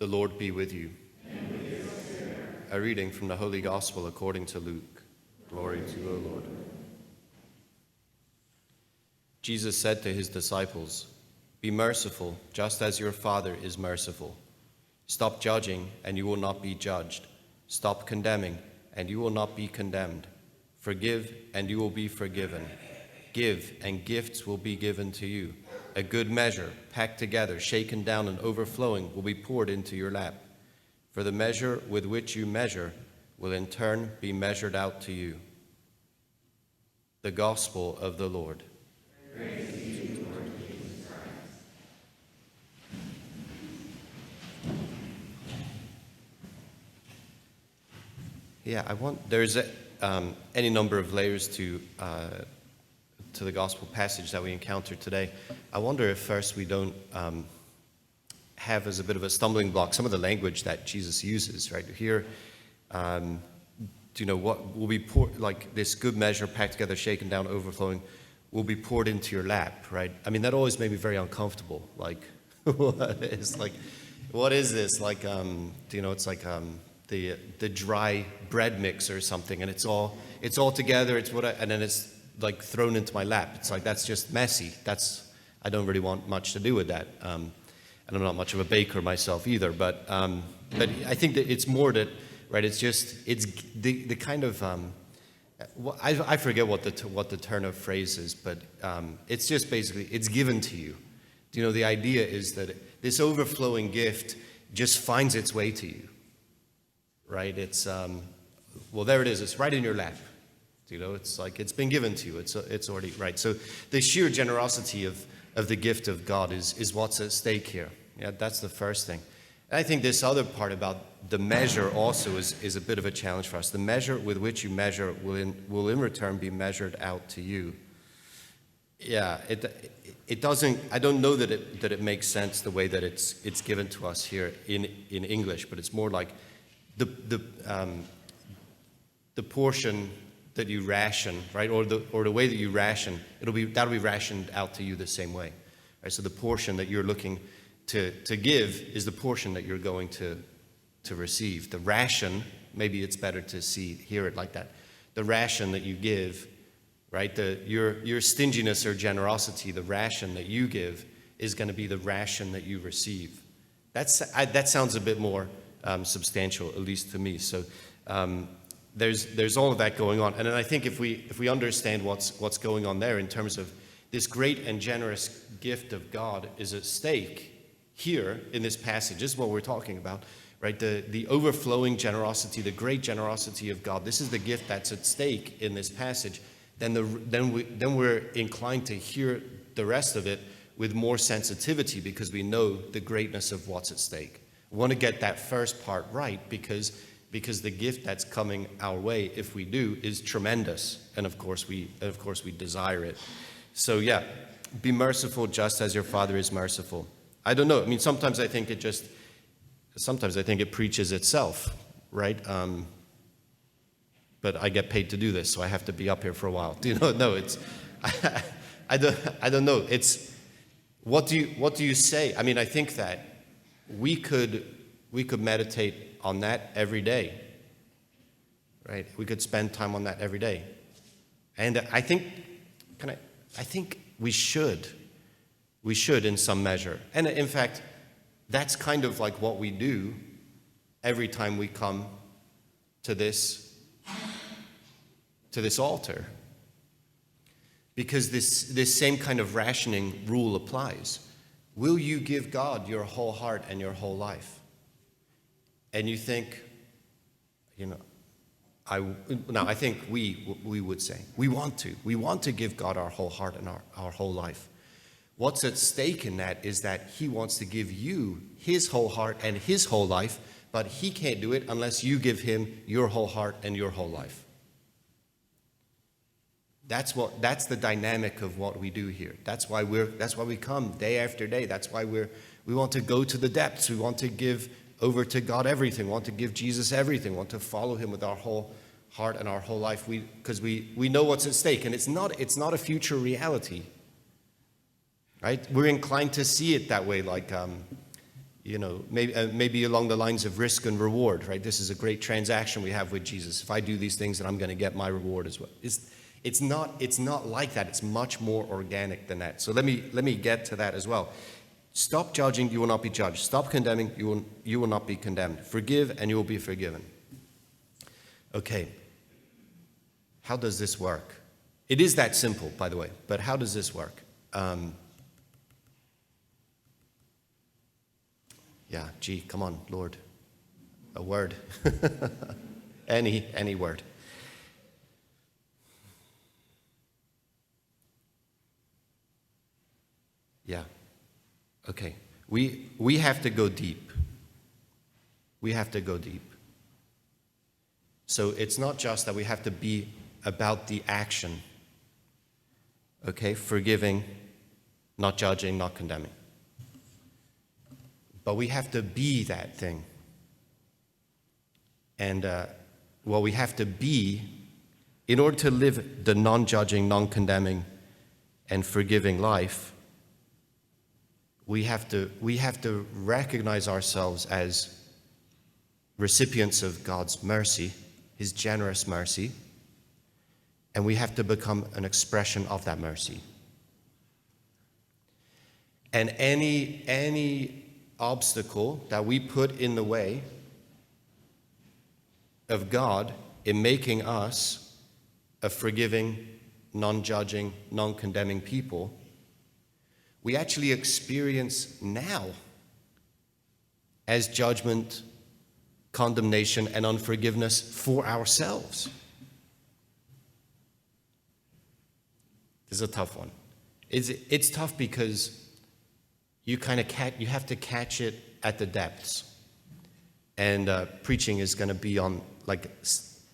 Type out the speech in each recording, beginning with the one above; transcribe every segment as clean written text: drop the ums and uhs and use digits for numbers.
The Lord be with you. And with your spirit. A reading from the Holy Gospel according to Luke. Glory to you, O Lord. Jesus said to his disciples, "Be merciful, just as your Father is merciful. Stop judging, and you will not be judged. Stop condemning, and you will not be condemned. Forgive, and you will be forgiven. Give, and gifts will be given to you. A good measure, packed together, shaken down, and overflowing will be poured into your lap. For the measure with which you measure will in turn be measured out to you." The Gospel of the Lord. Praise to you, Lord Jesus Christ. Yeah, there's any number of layers to the gospel passage that we encounter today. I wonder if first we don't have as a bit of a stumbling block some of the language that Jesus uses, right? Here, what will be poured, like this good measure, packed together, shaken down, overflowing, will be poured into your lap, right? I mean, that always made me very uncomfortable. Like, it's like, what is this? Like, it's like the dry bread mix or something, and it's all together. And then it's like thrown into my lap. It's like, that's just messy. I don't really want much to do with that. And I'm not much of a baker myself either. But I think that it's more that, right? It's the kind of I forget what the turn of phrase is, but it's just basically it's given to you. The idea is that this overflowing gift just finds its way to you, right? It's there it is. It's right in your lap. It's like it's been given to you. It's already right. So the sheer generosity of the gift of God is what's at stake here. Yeah, that's the first thing. And I think this other part about the measure also is a bit of a challenge for us. The measure with which you measure will in return be measured out to you. Yeah, it doesn't. I don't know that it makes sense the way that it's given to us here in English, but it's more like the portion that you ration, right, or the way that you ration, that'll be rationed out to you the same way, right? So the portion that you're looking to give is the portion that you're going to receive. The ration, maybe it's better to hear it like that. The ration that you give, right, your stinginess or generosity, the ration that you give is going to be the ration that you receive. That sounds a bit more substantial, at least to me. So. There's all of that going on, and then I think if we understand what's going on there in terms of this great and generous gift of God is at stake here in this passage. This is what we're talking about, right? The overflowing generosity, the great generosity of God. This is the gift that's at stake in this passage. Then we're inclined to hear the rest of it with more sensitivity because we know the greatness of what's at stake. We want to get that first part right because the gift that's coming our way, if we do, is tremendous, and of course we desire it. So yeah, be merciful just as your Father is merciful. I don't know. I mean, sometimes I think it preaches itself, right? But I get paid to do this, so I have to be up here for a while. No, it's I don't know. It's what do you say? I mean, I think that we could meditate on that every day, right? We could spend time on that every day. And I think we should in some measure. And in fact, that's kind of like what we do every time we come to this altar. Because this same kind of rationing rule applies. Will you give God your whole heart and your whole life? And you think, I think we would say, we want to give God our whole heart and our whole life. What's at stake in that is that he wants to give you his whole heart and his whole life, but he can't do it unless you give him your whole heart and your whole life. That's the dynamic of what we do here. That's why we come day after day. That's why we want to go to the depths. We want to give over to God everything, want to give Jesus everything, want to follow him with our whole heart and our whole life, because we know what's at stake, and it's not a future reality, right? We're inclined to see it that way, like maybe along the lines of risk and reward, right? This is a great transaction we have with Jesus. If I do these things, then I'm going to get my reward as well. It's not like that. It's much more organic than that. So let me get to that as well. Stop judging, you will not be judged. Stop condemning, you will not be condemned. Forgive, and you will be forgiven. Okay. How does this work? It is that simple, by the way, but how does this work? Come on, Lord. A word. Any word. Yeah. Okay. We have to go deep. We have to go deep. So it's not just that we have to be about the action. Okay? Forgiving, not judging, not condemning. But we have to be that thing. And, we have to be, in order to live the non-judging, non-condemning, and forgiving life, we have to recognize ourselves as recipients of God's mercy, His generous mercy, and we have to become an expression of that mercy. And any obstacle that we put in the way of God in making us a forgiving, non-judging, non-condemning people, we actually experience now as judgment, condemnation, and unforgiveness for ourselves. This is a tough one. It's tough because you have to catch it at the depths. And preaching is going to be on,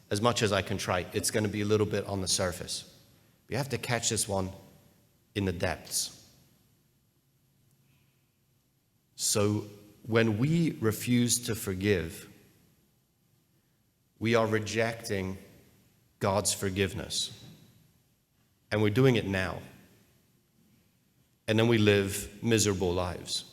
as much as I can try, it's going to be a little bit on the surface. You have to catch this one in the depths. So when we refuse to forgive, we are rejecting God's forgiveness. And we're doing it now. And then we live miserable lives.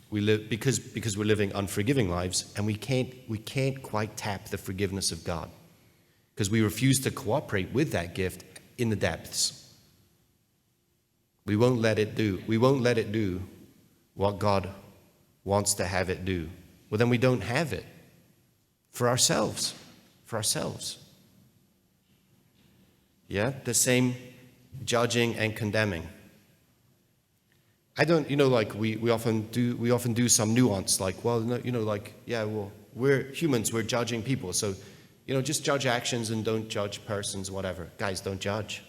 We live because we're living unforgiving lives, and we can't quite tap the forgiveness of God because we refuse to cooperate with that gift in the depths. We won't let it do what God wants to have it do. Well, then we don't have it for ourselves. Yeah, the same judging and condemning. I don't, we often do some nuance, we're humans, we're judging people. So, just judge actions and don't judge persons, whatever. Guys, don't judge.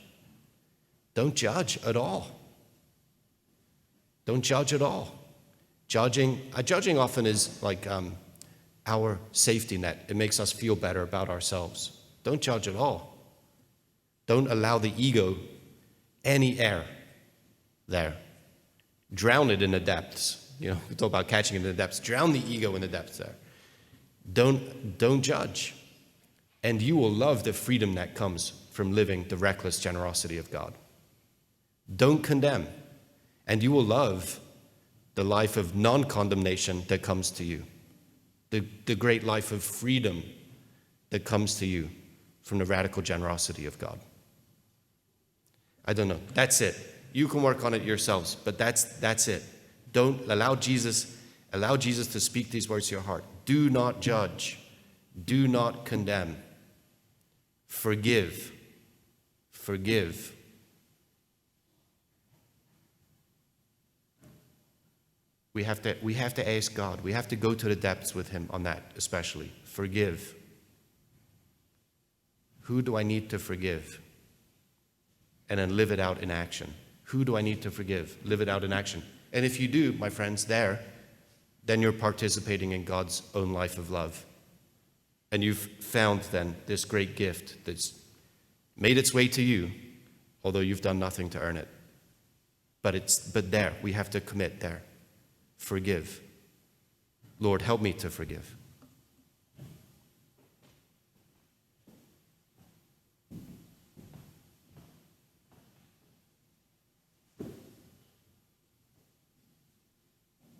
Don't judge at all. Don't judge at all. Judging often is like our safety net. It makes us feel better about ourselves. Don't judge at all. Don't allow the ego any air there. Drown it in the depths. We talk about catching it in the depths. Drown the ego in the depths there. Don't judge. And you will love the freedom that comes from living the reckless generosity of God. Don't condemn. And you will love the life of non-condemnation that comes to you. The great life of freedom that comes to you from the radical generosity of God. I don't know. That's it. You can work on it yourselves, but that's it. Don't allow Jesus to speak these words to your heart. Do not judge. Do not condemn. Forgive. Forgive. We have to ask God. We have to go to the depths with Him on that, especially. Forgive. Who do I need to forgive? And then live it out in action. Who do I need to forgive? Live it out in action. And if you do, my friends, then you're participating in God's own life of love. And you've found then this great gift that's made its way to you, although you've done nothing to earn it. But there, we have to commit there. Forgive. Lord, help me to forgive.